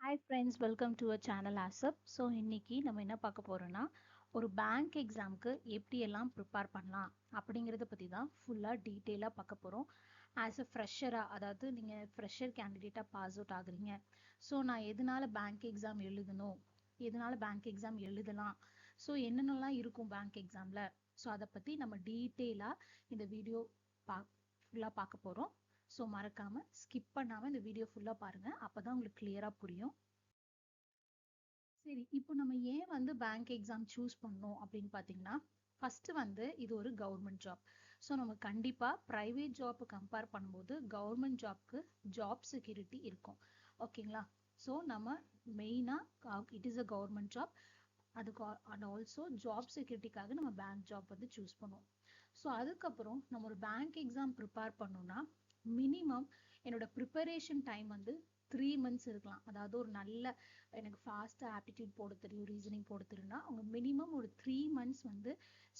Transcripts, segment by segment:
Hi friends, welcome to a channel ஆசப். So இன்னைக்கு நம்ம என்ன பார்க்க போகிறோன்னா, ஒரு பேங்க் எக்ஸாமுக்கு எப்படியெல்லாம் ப்ரிப்பேர் பண்ணலாம் அப்படிங்கிறத பற்றி தான் ஃபுல்லாக டீட்டெயிலாக பார்க்க போகிறோம். ஆஸ் அ ஃப்ரெஷராக, அதாவது நீங்கள் ஃப்ரெஷர் கேண்டிடேட்டாக பாஸ் அவுட் ஆகுறீங்க. ஸோ நான் எதனால பேங்க் எக்ஸாம் எழுதணும், எதனால பேங்க் எக்ஸாம் எழுதலாம், ஸோ என்னென்னலாம் இருக்கும் பேங்க் எக்ஸாமில், ஸோ அதை பற்றி நம்ம டீட்டெயிலாக இந்த வீடியோ ஃபுல்லாக பார்க்க போகிறோம். ஸோ மறக்காமல் ஸ்கிப் பண்ணாமல் இந்த வீடியோ ஃபுல்லாக பாருங்கள், அப்போ தான் உங்களுக்கு கிளியராக புரியும். சரி, இப்போ நம்ம ஏன் பேங்க் எக்ஸாம் சூஸ் பண்ணோம் அப்படின்னு பார்த்தீங்கன்னா, ஃபர்ஸ்ட் இது ஒரு கவர்மெண்ட் ஜாப். ஸோ நம்ம கண்டிப்பாக ப்ரைவேட் ஜாப் கம்பேர் பண்ணும்போது கவர்மெண்ட் ஜாப்க்கு ஜாப் செக்யூரிட்டி இருக்கும். ஓகேங்களா? ஸோ நம்ம மெயினாக it is a government job, அதுக்கு அண்ட் ஆல்சோ ஜாப் செக்யூரிட்டிக்காக நம்ம பேங்க் ஜாப் சூஸ் பண்ணுவோம். ஸோ அதுக்கப்புறம் நம்ம ஒரு பேங்க் எக்ஸாம் ப்ரிப்பேர் பண்ணோம்னா மினிமம் என்னோட ப்ரிப்பரேஷன் டைம் 3 months இருக்கலாம். அதாவது ஒரு நல்ல எனக்கு ஃபாஸ்ட்டாக ஆப்டிடியூட் போட தெரியும், ரீசனிங் போட தெரியும்னா அவங்க மினிமம் ஒரு 3 months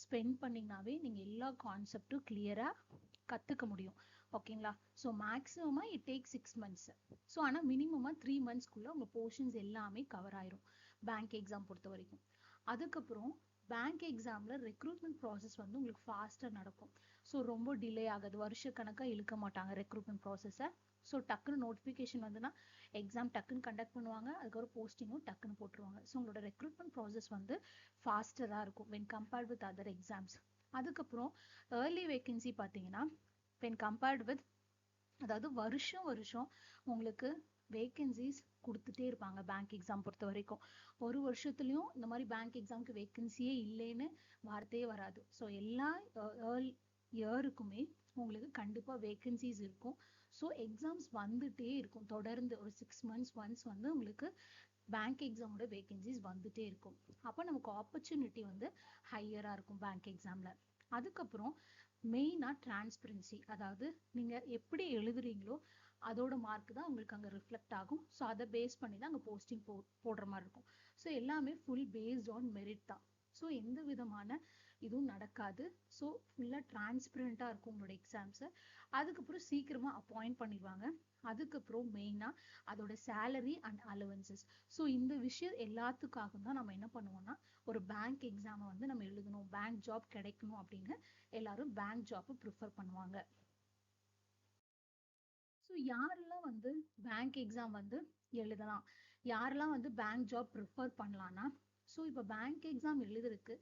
ஸ்பெண்ட் பண்ணிங்கனாவே நீங்கள் எல்லா கான்செப்டும் கிளியராக கற்றுக்க முடியும். ஓகேங்களா? ஸோ மேக்ஸிமமாக இட் டேக் 6 months. ஸோ ஆனால் மினிமமாக 3 monthsக்குள்ளே உங்கள் போர்ஷன்ஸ் எல்லாமே கவர் ஆயிரும் பேங்க் எக்ஸாம் பொறுத்த வரைக்கும். அதுக்கப்புறம் பேங்க் எக்ஸாமில் ரெக்ரூட்மெண்ட் ப்ராசஸ் உங்களுக்கு ஃபாஸ்ட்டாக நடக்கும். ஸோ ரொம்ப டிலே ஆகுது, வருஷக்கணக்காக இழுக்க மாட்டாங்க ரெக்ரூட்மெண்ட் ப்ராசஸை. ஸோ டக்குன்னு நோட்டிஃபிகேஷன் எக்ஸாம் டக்குன்னு கண்டக்ட் பண்ணுவாங்க, அதுக்கப்புறம் போஸ்டிங்கும் டக்குன்னு போட்டுருவாங்க. ஸோ உங்களோட ரெக்ரூட்மெண்ட் ப்ராசஸ் ஃபாஸ்டராக இருக்கும் when compared with other exams. அதுக்கப்புறம் ஏர்லி வேகன்சி பார்த்தீங்கன்னா வென் கம்பேர்ட் வித், அதாவது வருஷம் வருஷம் உங்களுக்கு வேகன்சிஸ் கொடுத்துட்டே இருப்பாங்க பேங்க் எக்ஸாம் பொறுத்த வரைக்கும். ஒரு வருஷத்துலையும் இந்த மாதிரி பேங்க் எக்ஸாமுக்கு வேகன்சியே இல்லைன்னு வார்த்தையே வராது. ஸோ எல்லா இயருக்குமே உங்களுக்கு கண்டிப்பாக வேகன்சிஸ் இருக்கும். ஸோ எக்ஸாம்ஸ் வந்துட்டே இருக்கும், தொடர்ந்து ஒரு 6 months ஒன்ஸ் உங்களுக்கு பேங்க் எக்ஸாமோட வேகன்சிஸ் வந்துட்டே இருக்கும். அப்போ நமக்கு ஆப்பர்ச்சுனிட்டி ஹையராக இருக்கும் பேங்க் எக்ஸாமில். அதுக்கப்புறம் மெயினாக டிரான்ஸ்பரன்சி, அதாவது நீங்கள் எப்படி எழுதுறீங்களோ அதோட மார்க் தான் உங்களுக்கு அங்கே ரிஃப்ளெக்ட் ஆகும். ஸோ அதை பேஸ் பண்ணி தான் அங்கே போஸ்டிங் போடுற மாதிரி இருக்கும். ஸோ எல்லாமே ஃபுல் பேஸ்ட் ஆன் மெரிட் தான். ஸோ எந்த விதமான இதுவும் நடக்காது. ஸோ ஃபுல்லாக டிரான்ஸ்பரண்ட்டாக இருக்கும் உங்களோட எக்ஸாம்ஸை. அதுக்கப்புறம் சீக்கிரமாக அப்பாயிண்ட் பண்ணிடுவாங்க. அதுக்கப்புறம் மெயினாக அதோட சேலரி அண்ட் அலவன்சஸ். ஸோ இந்த விஷயம் எல்லாத்துக்காக தான் நம்ம என்ன பண்ணுவோம்னா ஒரு பேங்க் எக்ஸாமை நம்ம எழுதணும், பேங்க் ஜாப் கிடைக்கணும் அப்படின்னு எல்லாரும் பேங்க் ஜாப்பை ப்ரிஃபர் பண்ணுவாங்க. ஸோ யாரெல்லாம் பேங்க் எக்ஸாம் எழுதலாம், யாரெல்லாம் பேங்க் ஜாப் ப்ரிஃபர் பண்ணலான்னா, ஸோ இப்போ பேங்க் எக்ஸாம் எழுதுறதுக்கு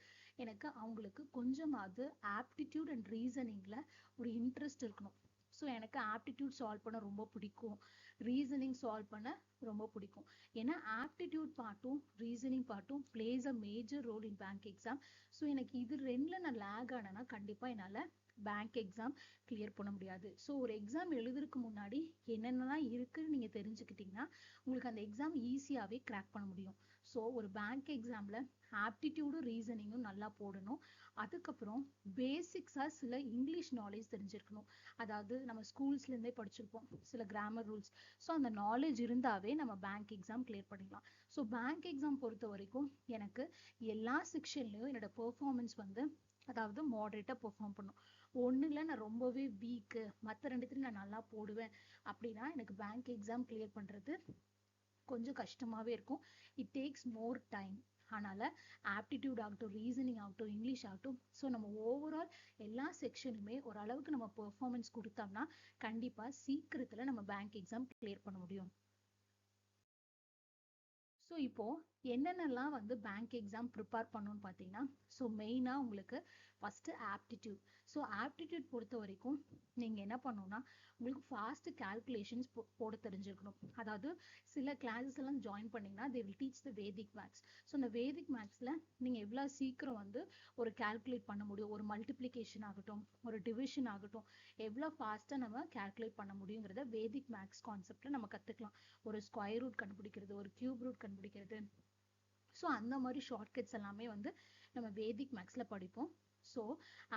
எனக்கு அவங்களுக்கு கொஞ்சமாவது ஆப்டிடியூட் அண்ட் ரீசனிங்கில் ஒரு இன்ட்ரெஸ்ட் இருக்கணும். ஸோ எனக்கு ஆப்டிடியூட் சால்வ் பண்ண ரொம்ப பிடிக்கும், ரீசனிங் சால்வ் பண்ண ரொம்ப பிடிக்கும். ஏன்னா ஆப்டிடியூட் பார்ட்டும் ரீசனிங் பார்ட்டும் plays a major role in bank exam. So எனக்கு இது ரெண்டில் நான் லேக் ஆனேன்னா கண்டிப்பாக என்னால் பேங்க் எக்ஸாம் கிளியர் பண்ண முடியாது. ஸோ ஒரு எக்ஸாம் எழுதுறதுக்கு முன்னாடி என்னென்னலாம் இருக்குன்னு நீங்கள் தெரிஞ்சுக்கிட்டீங்கன்னா உங்களுக்கு அந்த எக்ஸாம் ஈஸியாகவே கிராக் பண்ண முடியும். ஸோ ஒரு பேங்க் எக்ஸாமில் ஆப்டிடியூடும் ரீசனிங்கும் நல்லா போடணும். அதுக்கப்புறம் பேசிக்ஸாக சில இங்கிலீஷ் நாலேஜ் தெரிஞ்சிருக்கணும். அதாவது நம்ம ஸ்கூல்ஸ்லேருந்தே படிச்சிருப்போம் சில கிராமர் ரூல்ஸ். ஸோ அந்த நாலேஜ் இருந்தாவே நம்ம பேங்க் எக்ஸாம் கிளியர் பண்ணிடலாம். ஸோ பேங்க் எக்ஸாம் பொறுத்த வரைக்கும் எனக்கு எல்லா செக்ஷன்லையும் என்னோட பெர்ஃபார்மன்ஸ் அதாவது மாடரேட்டாக பெர்ஃபார்ம் பண்ணும். ஒன்றுல நான் ரொம்பவே வீக்கு, மற்ற ரெண்டுத்துலையும் நான் நல்லா போடுவேன் அப்படின்னா எனக்கு பேங்க் எக்ஸாம் கிளியர் பண்ணுறது கொஞ்சம் கஷ்டமாகவே இருக்கும். It takes more time. அதனால் ஆப்டிடியூட் ஆகட்டும், ரீசனிங் ஆகட்டும், இங்கிலீஷ் ஆகட்டும், ஸோ நம்ம ஓவரால் எல்லா செக்ஷனுமே ஓரளவுக்கு நம்ம பெர்ஃபார்மன்ஸ் கொடுத்தோம்னா கண்டிப்பாக சீக்கிரத்தில் நம்ம பேங்க் எக்ஸாம் கிளியர் பண்ண முடியும். ஸோ இப்போ என்னென்னலாம் பேங்க் எக்ஸாம் ப்ரிப்பேர் பண்ணணும்னு பார்த்தீங்கன்னா, ஸோ மெயினாக உங்களுக்கு ஃபஸ்ட்டு ஆப்டிடியூட். ஸோ ஆப்டிடியூட் பொறுத்த வரைக்கும் நீங்கள் என்ன பண்ணணும்னா உங்களுக்கு ஃபாஸ்ட்டு கால்குலேஷன்ஸ் போட தெரிஞ்சிருக்கணும். அதாவது சில கிளாஸஸ் எல்லாம் ஜாயின் பண்ணிங்கன்னா they will teach the Vedic maths. So அந்த வேதிக் மேக்ஸில் நீங்கள் எவ்வளோ சீக்கிரம் ஒரு கால்குலேட் பண்ண முடியும், ஒரு மல்டிப்ளிகேஷன் ஆகட்டும், ஒரு டிவிஷன் ஆகட்டும், எவ்வளோ ஃபாஸ்ட்டாக நம்ம கால்குலேட் பண்ண முடியுங்கிறத வேதிக் மேக்ஸ் கான்செப்டில் நம்ம கற்றுக்கலாம். ஒரு ஸ்கொயர் ரூட் கண்டுபிடிக்கிறது, ஒரு கியூப் ரூட் கண்டுபிடிக்கிறது. ஸோ அந்த மாதிரி ஷார்ட்கட்ஸ் எல்லாமே நம்ம வேதிக் மேக்ஸில் படிப்போம். ஸோ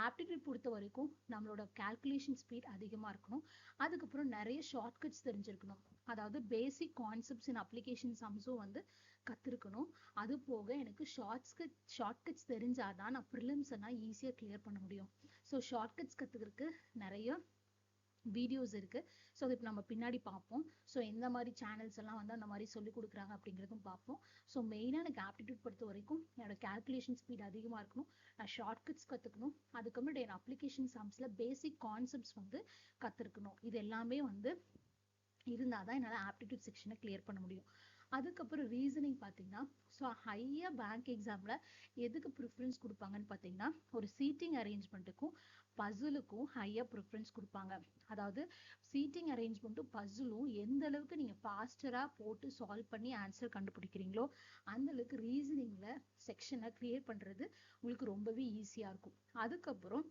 ஆப்டிடியூட் பொறுத்த வரைக்கும் நம்மளோட கால்குலேஷன் ஸ்பீட் அதிகமாக இருக்கணும். அதுக்கப்புறம் நிறைய ஷார்ட்கட்ஸ் தெரிஞ்சிருக்கணும். அதாவது பேசிக் கான்செப்ட்ஸ் இன் அப்ளிகேஷன் சம்ஸும் கற்றுருக்கணும். அது போக எனக்கு ஷார்ட்கட்ஸ் தெரிஞ்சாதான் நான் ப்ரிலிம்ஸ் எல்லாம் ஈஸியாக கிளியர் பண்ண முடியும். ஸோ ஷார்ட்கட்ஸ் கற்றுக்கிறதுக்கு நிறைய வீடியோஸ் இருக்கு. ஸோ அது இப்போ நம்ம பின்னாடி பார்ப்போம். ஸோ எந்த மாதிரி சேனல்ஸ் எல்லாம் வந்து அந்த மாதிரி சொல்லி கொடுக்குறாங்க அப்படிங்கிறதும் பார்ப்போம். ஸோ மெயினாக எனக்கு ஆப்டிடியூட் பொறுத்த வரைக்கும் என்னோட கால்குலேஷன் ஸ்பீட் அதிகமாக இருக்கணும், நான் ஷார்ட்கட்ஸ் கற்றுக்கணும், அதுக்கப்புறம் என் அப்ளிகேஷன் சம்ஸில் பேசிக் கான்செப்ட்ஸ் வந்து கற்றுக்கணும். இது எல்லாமே வந்து இருந்தால் தான் என்னால் ஆப்டிடியூட் செக்ஷனை கிளியர் பண்ண முடியும். அதுக்கப்புறம் ரீசனிங் பார்த்தீங்கன்னா, ஸோ ஹையாக பேங்க் எக்ஸாமில் எதுக்கு ப்ரிஃபரன்ஸ் கொடுப்பாங்கன்னு பார்த்தீங்கன்னா, ஒரு சீட்டிங் அரேஞ்ச்மெண்ட்டுக்கும் பசிலுக்கும் ஹையாக ப்ரிஃபரன்ஸ் கொடுப்பாங்க. அதாவது சீட்டிங் அரேஞ்ச்மெண்ட்டும் பசிலும் எந்த அளவுக்கு நீங்கள் ஃபாஸ்டராக போட்டு சால்வ் பண்ணி ஆன்சர் கண்டுபிடிக்கிறீங்களோ அந்த அளவுக்கு ரீசனிங்கில் செக்ஷனை கிளியர் பண்ணுறது உங்களுக்கு ரொம்பவே ஈஸியாக இருக்கும். அதுக்கப்புறம்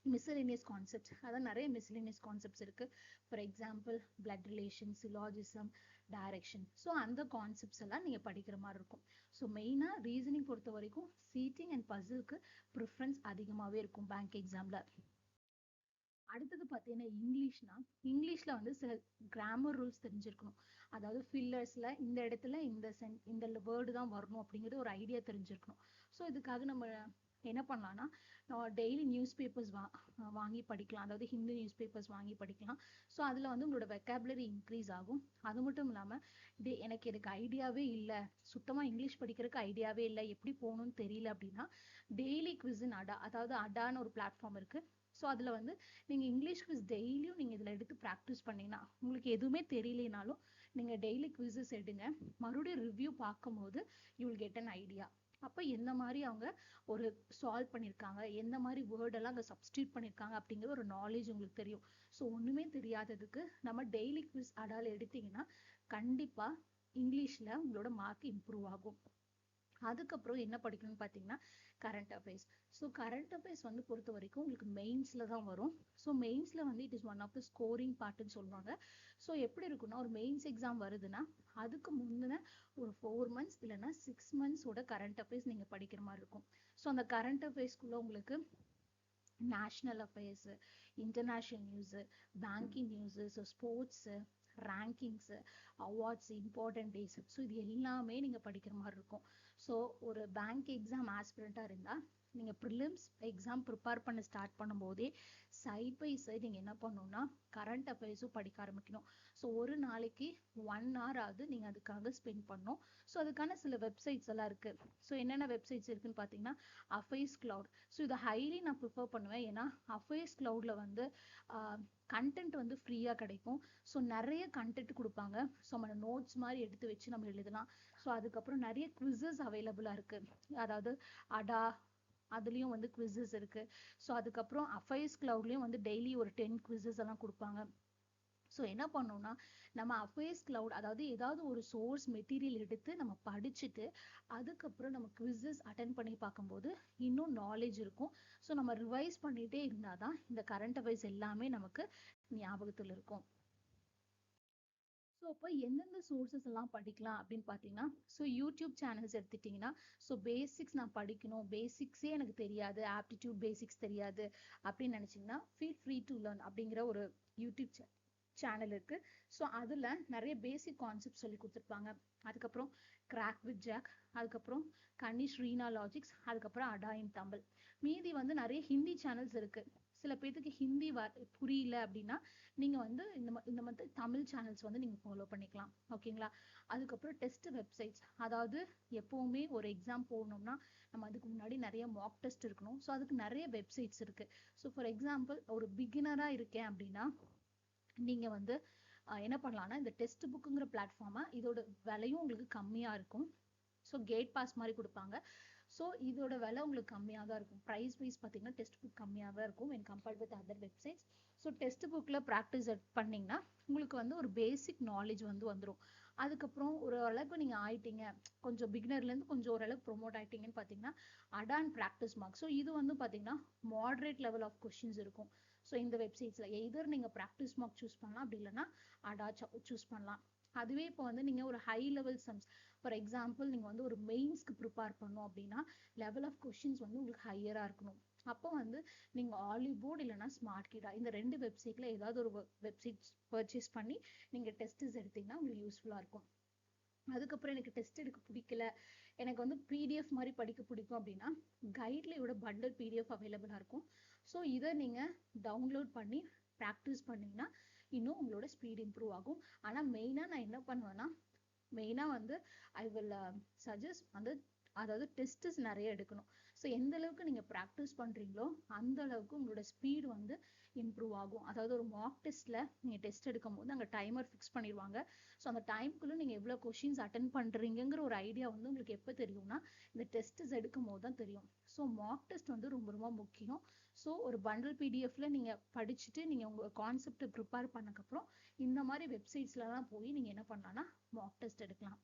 மிஸ்செலேனியஸ் கான்செப்ட்ஸ், அதான் நிறைய மிஸ்செலேனியஸ் கான்செப்ட்ஸ் இருக்கு. For example blood relation, syllogism, direction. So அந்த கான்செப்ட்ஸ் எல்லாம் நீங்க படிக்கிற மாதிரி இருக்கும். ஸோ மெயினா ரீசனிங் பொறுத்த வரைக்கும் சீட்டிங் அண்ட் பசிலுக்கு ப்ரிஃபரன்ஸ் அதிகமாகவே இருக்கும் பேங்க் எக்ஸாம்ல. அடுத்தது பார்த்தீங்கன்னா இங்கிலீஷ்னா, இங்கிலீஷ்ல வந்து சில கிராமர் ரூல்ஸ் தெரிஞ்சிருக்கணும். அதாவது ஃபில்லர்ஸ்ல இந்த இடத்துல இந்த வேர்டு தான் வரணும் அப்படிங்கிறது ஒரு ஐடியா தெரிஞ்சிருக்கணும். ஸோ இதுக்காக நம்ம என்ன பண்ணலாம்னா, டெய்லி நியூஸ் பேப்பர்ஸ் வாங்கி படிக்கலாம். அதாவது ஹிந்தி நியூஸ் பேப்பர்ஸ் வாங்கி படிக்கலாம். ஸோ அதில் வந்து உங்களோட வெக்காபுலரி இன்க்ரீஸ் ஆகும். அது மட்டும் இல்லாமல் எனக்கு ஐடியாவே இல்லை, சுத்தமாக இங்கிலீஷ் படிக்கிறதுக்கு ஐடியாவே இல்லை, எப்படி போகணும்னு தெரியல அப்படின்னா டெய்லி குவிஸ்ன்னு அதாவது அடான்னு ஒரு பிளாட்ஃபார்ம் இருக்கு. ஸோ அதில் வந்து நீங்கள் இங்கிலீஷ் குவிஸ் டெய்லியும் நீங்கள் இதில் எடுத்து ப்ராக்டிஸ் பண்ணீங்கன்னா உங்களுக்கு எதுவுமே தெரியலனாலும் நீங்கள் டெய்லி குவிஸஸ் எடுங்க. மறுபடியும் ரிவ்யூ பார்க்கும்போது you will get an idea. அப்போ எந்த மாதிரி அவங்க ஒரு சால்வ் பண்ணியிருக்காங்க, எந்த மாதிரி வேர்டெல்லாம் அங்கே சப்ஸ்டியூட் பண்ணியிருக்காங்க அப்படிங்கிற ஒரு நாலேஜ் உங்களுக்கு தெரியும். ஸோ ஒன்றுமே தெரியாததுக்கு நம்ம டெய்லி குவிஸ் அடால் எடுத்தீங்கன்னா கண்டிப்பாக இங்கிலீஷில் உங்களோட மார்க் இம்ப்ரூவ் ஆகும். அதுக்கப்புறம் என்ன படிக்கணும்னு பார்த்தீங்கன்னா current affairs. So current affairs வந்து பொறுத்த வரைக்கும் உங்களுக்கு மெயின்ஸில் தான் வரும். ஸோ மெயின்ஸில் வந்து it is one of the scoring பார்ட்டுன்னு சொல்லுவாங்க. ஸோ எப்படி இருக்குன்னா, ஒரு மெயின்ஸ் எக்ஸாம் வருதுன்னா அதுக்கு முந்தின ஒரு 4 months இல்லைன்னா 6 monthsோட கரண்ட் அஃபேர்ஸ் நீங்கள் படிக்கிற மாதிரி இருக்கும். ஸோ அந்த கரண்ட் அஃபேர்ஸ்க்குள்ள உங்களுக்கு national affairs, international news, banking news, so sports, rankings, awards, important days, so இது எல்லாமே நீங்கள் படிக்கிற மாதிரி இருக்கும். ஸோ ஒரு பேங்க் எக்ஸாம் ஆஸ்பிரண்ட்டாக இருந்தால் நீங்கள் ப்ரிலிம்ஸ் எக்ஸாம் ப்ரிப்பேர் பண்ண ஸ்டார்ட் பண்ணும்போதே சைட் பை சைட் நீங்கள் என்ன பண்ணணும்னா கரண்ட் அஃபேர்ஸும் படிக்க ஆரம்பிக்கணும். ஸோ ஒரு நாளைக்கு 1 hour ஆகுது நீங்கள் அதுக்காக ஸ்பெண்ட் பண்ணணும். ஸோ அதுக்கான சில வெப்சைட்ஸ் எல்லாம் இருக்குது. ஸோ என்னென்ன வெப்சைட்ஸ் இருக்குன்னு பார்த்தீங்கன்னா அஃபேர்ஸ் கிளவுட். ஸோ இதை ஹைலி நான் ப்ரிஃபர் பண்ணுவேன். ஏன்னா அஃபேர்ஸ் கிளவுடில் வந்து கண்டென்ட் வந்து ஃப்ரீயாக கிடைக்கும். ஸோ நிறைய கண்டென்ட் கொடுப்பாங்க. ஸோ நம்ம நோட்ஸ் மாதிரி எடுத்து வச்சு நம்ம எழுதலாம். ஸோ அதுக்கப்புறம் நிறைய குவிசஸ் அவைலபிளாக இருக்குது. அதாவது அடா அதுலேயும் வந்து குவிசஸ் இருக்குது. ஸோ அதுக்கப்புறம் அஃபேர்ஸ் கிளவுட்லேயும் வந்து டெய்லி ஒரு 10 குவிசஸ் எல்லாம் கொடுப்பாங்க. ஸோ என்ன பண்ணோம்னா நம்ம அஃபேர்ஸ் கிளவுட், அதாவது ஏதாவது ஒரு சோர்ஸ் மெட்டீரியல் எடுத்து நம்ம படிச்சுட்டு அதுக்கப்புறம் நம்ம குவிசஸ் அட்டென்ட் பண்ணி பார்க்கும்போது இன்னும் நாலேஜ் இருக்கும். ஸோ நம்ம ரிவைஸ் பண்ணிகிட்டே இருந்தால் தான் இந்த கரண்ட் அஃபேர்ஸ் எல்லாமே நமக்கு ஞாபகத்தில் இருக்கும். ஸோ அப்போ எந்தெந்த சோர்சஸ் எல்லாம் படிக்கலாம் அப்படின்னு பார்த்தீங்கன்னா, ஸோ யூடியூப் சேனல்ஸ் எடுத்துட்டிங்கன்னா, ஸோ பேசிக்ஸ் நான் படிக்கணும், பேசிக்ஸே எனக்கு தெரியாது, ஆப்டிடியூட் பேசிக்ஸ் தெரியாது அப்படின்னு நினச்சிங்கன்னா ஃபீல் ஃப்ரீ டு லேர்ன் அப்படிங்கிற ஒரு யூடியூப் சேனல் இருக்கு. ஸோ அதில் நிறைய பேசிக் கான்செப்ட் சொல்லி கொடுத்துருப்பாங்க. அதுக்கப்புறம் கிராக் வித் ஜாக், அதுக்கப்புறம் கனிஷ் ரீனா லாஜிக்ஸ், அதுக்கப்புறம் அடா இன் தமிழ். மீதி வந்து நிறைய ஹிந்தி சேனல்ஸ் இருக்கு. சில பேருக்கு ஹிந்தி புரியல அப்படின்னா நீங்க வந்து இந்த மாதிரி தமிழ் சேனல்ஸ் வந்து நீங்க ஃபாலோ பண்ணிக்கலாம். ஓகேங்களா? அதுக்கப்புறம் டெஸ்ட் வெப்சைட்ஸ், அதாவது எப்பவுமே ஒரு எக்ஸாம் போகணும்னா நம்ம அதுக்கு முன்னாடி நிறைய மாக் டெஸ்ட் இருக்கணும். ஸோ அதுக்கு நிறைய வெப்சைட்ஸ் இருக்கு. ஸோ ஃபார் எக்ஸாம்பிள் ஒரு பிகினரா இருக்கேன் அப்படின்னா நீங்க வந்து என்ன பண்ணலாம்னா இந்த டெஸ்ட் புக்குங்கிற பிளாட்ஃபார்மா, இதோட விலையும் உங்களுக்கு கம்மியா இருக்கும். ஸோ கேட் பாஸ் மாதிரி கொடுப்பாங்க. ஸோ இதோட விலை உங்களுக்கு கம்மியாக தான் இருக்கும். ப்ரைஸ் வைஸ் பார்த்தீங்கன்னா டெஸ்ட் புக் கம்மியாக தான் இருக்கும் when compared with other websites. So test புக்கில் ப்ராக்டிஸ் பண்ணிங்கன்னா உங்களுக்கு வந்து ஒரு பேசிக் நாலேஜ் வந்து வந்துடும். அதுக்கப்புறம் ஒரு அளவுக்கு நீங்கள் ஆயிட்டீங்க, கொஞ்சம் பிகினர்லேருந்து கொஞ்சம் ஓரளவுக்கு ப்ரொமோட் ஆகிட்டீங்கன்னு பார்த்தீங்கன்னா அடான் ப்ராக்டிஸ் மார்க். ஸோ இது வந்து பார்த்தீங்கன்னா மாடரேட் லெவல் ஆஃப் கொஷின்ஸ் இருக்கும். ஸோ இந்த வெப்சைட்ஸில் எதர் நீங்கள் ப்ராக்டிஸ் மார்க் சூஸ் பண்ணலாம், அப்படி இல்லைன்னா அடா சூஸ் பண்ணலாம். அதுவே இப்போ வந்து நீங்கள் ஒரு high level sums, for example நீங்கள் வந்து ஒரு மெயின்ஸ்க்கு ப்ரிப்பேர் பண்ணோம் அப்படின்னா லெவல் ஆஃப் கொஷின்ஸ் வந்து உங்களுக்கு ஹையராக இருக்கணும். அப்போ வந்து நீங்கள் ஆலிவ் போர்டு இல்லைன்னா ஸ்மார்ட் கிடா இந்த 2 வெப்சைட்டில் ஏதாவது ஒரு வெப்சைட் பர்ச்சேஸ் பண்ணி நீங்கள் டெஸ்ட்ஸ் எடுத்தீங்கன்னா உங்களுக்கு யூஸ்ஃபுல்லாக இருக்கும். அதுக்கப்புறம் எனக்கு டெஸ்ட் எடுக்க பிடிக்கல, எனக்கு வந்து பிடிஎஃப் மாதிரி படிக்க பிடிக்கும் அப்படின்னா கைட்லையோட பண்டல் பிடிஎஃப் அவைலபிளாக இருக்கும். ஸோ இதை நீங்கள் டவுன்லோட் பண்ணி ப்ராக்டிஸ் பண்ணீங்கன்னா இன்னும் உங்களோட ஸ்பீட் இம்ப்ரூவ் ஆகும். ஆனா மெயினா நான் என்ன பண்ணுவேன்னா, மெயினா வந்து ஐ வில் சஜஸ்ட் வந்து, அதாவது டெஸ்ட்ஸ் நிறைய எடுக்கணும். ஸோ எந்த அளவுக்கு நீங்க ப்ராக்டிஸ் பண்றீங்களோ அந்த அளவுக்கு உங்களோட ஸ்பீடு வந்து இம்ப்ரூவ் ஆகும். அதாவது ஒரு மார்க் டெஸ்ட்ல நீங்க டெஸ்ட் எடுக்கும் போது அங்க டைமர் ஃபிக்ஸ் பண்ணிடுவாங்க. ஸோ அந்த டைம்குள்ள நீங்க எவ்வளவு கொஸ்டின்ஸ் அட்டன் பண்றீங்கிற ஒரு ஐடியா வந்து உங்களுக்கு எப்ப தெரியும்னா, இந்த டெஸ்ட்ஸ் எடுக்கும் போது தான் தெரியும். ஸோ மார்க் டெஸ்ட் வந்து ரொம்ப ரொம்ப முக்கியம். ஸோ ஒரு பண்டில் பிடிஎஃப்ல நீங்க படிச்சுட்டு நீங்க உங்க கான்செப்ட் ப்ரிப்பேர் பண்ணக்கப்புறம் இந்த மாதிரி வெப்சைட்ஸ்லாம் போய் நீங்க என்ன பண்ணலாம்னா மார்க் டெஸ்ட் எடுக்கலாம்.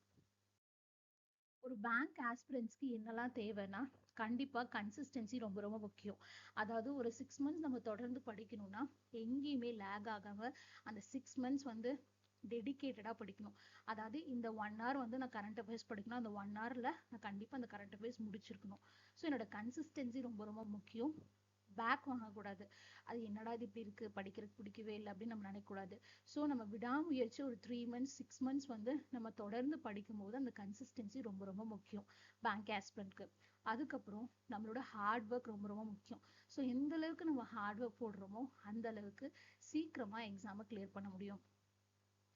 ஒரு பேங்க் ஆஸ்பிரன்ஸ்க்கு என்னெல்லாம் தேவைன்னா, கண்டிப்பா கன்சிஸ்டன்சி ரொம்ப ரொம்ப முக்கியம். அதாவது ஒரு 6 மந்த்ஸ் நம்ம தொடர்ந்து படிக்கணும்னா எங்கேயுமே லேக் ஆகாம அந்த 6 மந்த்ஸ் வந்து டெடிகேட்டடா படிக்கணும். அதாவது இந்த 1 hour வந்து நான் கரண்ட் அஃபேர்ஸ் படிக்கணும், அந்த 1 hourல நான் கண்டிப்பா அந்த கரண்ட் அஃபேர்ஸ் முடிச்சிருக்கணும். ஸோ என்னோட கன்சிஸ்டன்சி ரொம்ப ரொம்ப முக்கியம். பேக் வாங்கக்கூடாது. அது என்னடா இது இப்படி இருக்கு, படிக்கிறதுக்கு பிடிக்கவே இல்லை அப்படின்னு நம்ம நினைக்கக்கூடாது. ஸோ நம்ம விடாமுயற்சி ஒரு 3 months 6 months வந்து நம்ம தொடர்ந்து படிக்கும் போது அந்த கன்சிஸ்டன்சி ரொம்ப ரொம்ப முக்கியம் பேங்க் ஆஸ்பிரண்ட்க்கு. அதுக்கப்புறம் நம்மளோட ஹார்ட் ஒர்க் ரொம்ப ரொம்ப முக்கியம். ஸோ எந்த அளவுக்கு நம்ம ஹார்ட் ஒர்க் போடுறோமோ அந்த அளவுக்கு சீக்கிரமா எக்ஸாமை கிளியர் பண்ண முடியும்.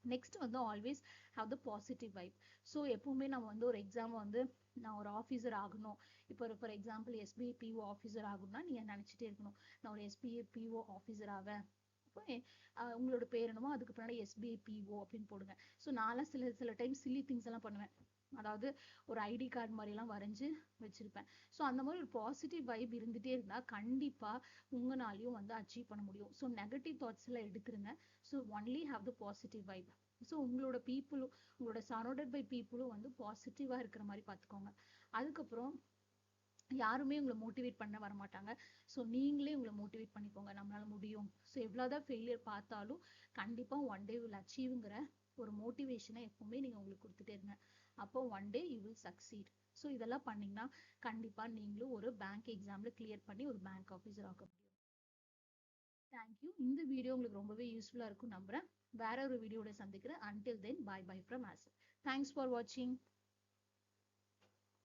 நெக்ஸ்ட் வந்து always have the positive vibe. So எப்பவுமே நம்ம வந்து ஒரு எக்ஸாம் வந்து நான் ஒரு ஆஃபீஸர் ஆகணும், இப்போ ஒரு for example SBI PO officer ஆகணும்னா நீங்க நினைச்சிட்டே இருக்கணும், நான் ஒரு எஸ்பிஐ பிஓ ஆஃபீஸர் ஆவேன். உங்களோட பேர் என்னமோ அதுக்கு பின்னாடி எஸ்பிஐ பிஓ அப்படின்னு போடுங்க. ஸோ நான்லாம் சில டைம் சில்லி திங்ஸ் எல்லாம் பண்ணுவேன். அதாவது ஒரு ஐடி கார்டு மாதிரி எல்லாம் வரைஞ்சு வச்சிருப்பேன். ஸோ அந்த மாதிரி ஒரு பாசிட்டிவ் வைப் இருந்துட்டே இருந்தா கண்டிப்பா உங்களாலையும் வந்து அச்சீவ் பண்ண முடியும். ஸோ நெகட்டிவ் தாட்ஸ் எல்லாம் எடுத்துருங்க. So only have the positive vibe. So உங்களோட பீப்புளும் உங்களோட சரௌண்டட் பை பீப்புளும் வந்து பாசிட்டிவா இருக்கிற மாதிரி பார்த்துக்கோங்க. அதுக்கப்புறம் யாருமே உங்களை மோட்டிவேட் பண்ண வர மாட்டாங்க. ஸோ நீங்களே உங்களை மோட்டிவேட் பண்ணிக்கோங்க, நம்மளால முடியும். ஸோ எவ்வளவுதான் ஃபெயிலியர் பார்த்தாலும் கண்டிப்பா ஒன் டே வில் அச்சீவ்ங்கிற ஒரு மோட்டிவேஷனை எப்பவுமே நீங்க உங்களுக்கு கொடுத்துட்டே இருங்க. அப்போ one day you will succeed. So இதெல்லாம் பண்ணீங்கன்னா கண்டிப்பா நீங்களும் ஒரு பேங்க் எக்ஸாம்ல கிளியர் பண்ணி ஒரு பேங்க் ஆஃபீஸர் ஆக முடியும். தேங்க்யூ. இந்த வீடியோ உங்களுக்கு ரொம்பவே யூஸ்ஃபுல்லா இருக்கும் நம்புறேன். வேற ஒரு வீடியோட சந்திக்கிறேன். Until then bye bye from us. Thanks for வாட்சிங்.